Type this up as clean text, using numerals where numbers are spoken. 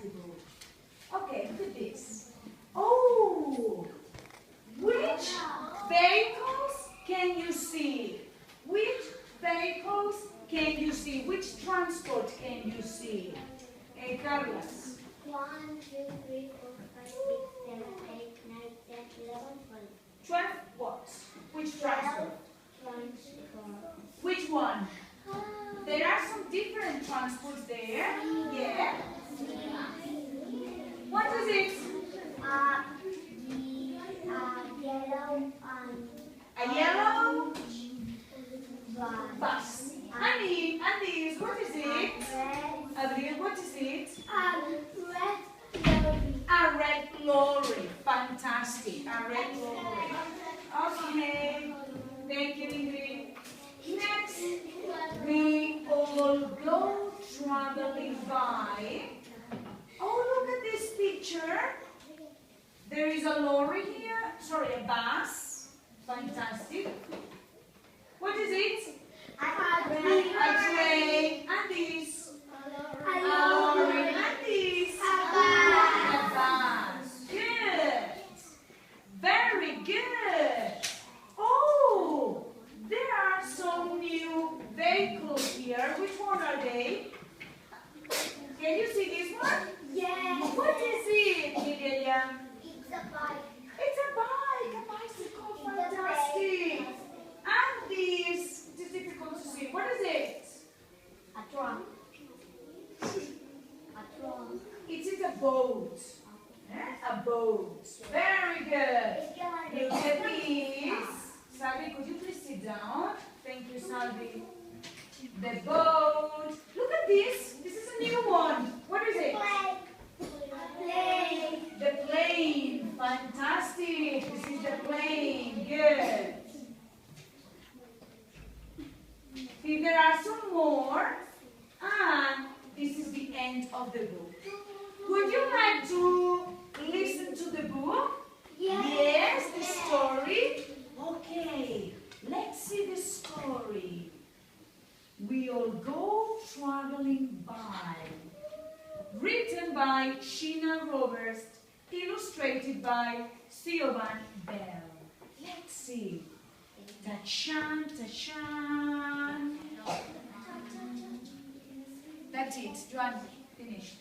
the book. Okay, look at this. Oh, which vehicles can you see? Which vehicles can you see? Which transport can you see? Carlos. 1, 2, 3, 4, 5, 6, 7, 8, 9, 10, 11, 12. 12 what? Which transport? Transport. Which one? There are some different transports there. Yeah. What is it? Yellow and A yellow bus. bus. And this, what is it? Adriel, what is it? Red lorry. A red lorry. Fantastic. A red lorry. Okay. Thank you, Ingrid. Next, we all go traveling by. Oh, look at this picture. There is a lorry here. Sorry, a bus. Fantastic. What is it? A train. And this? A lorry. And this? A bus. Good. Very good. Oh, there are some new vehicles here. Which one are they? Can you see this one? Yes. What is it, Miguelia? It's a bike. It's a bike, a bicycle. Fantastic. And this, it is difficult to see. What is it? A trunk. A trunk. It is a boat. A boat. Very good. Look at this. Salvi, could you please sit down? Thank you, Salvi. The boat. Look at this. This is a new one. What is it? Plane. The plane. Fantastic. This is the plane. Good. See, there are some more. And this is the end of the book. Would you like to listen to the book? Yes, the story? Okay, let's see the story. We all go traveling by. Written by Sheena Roberts, illustrated by Siobhan Bell. Let's see. Ta-chan, ta-chan. That's it. Joan, finished.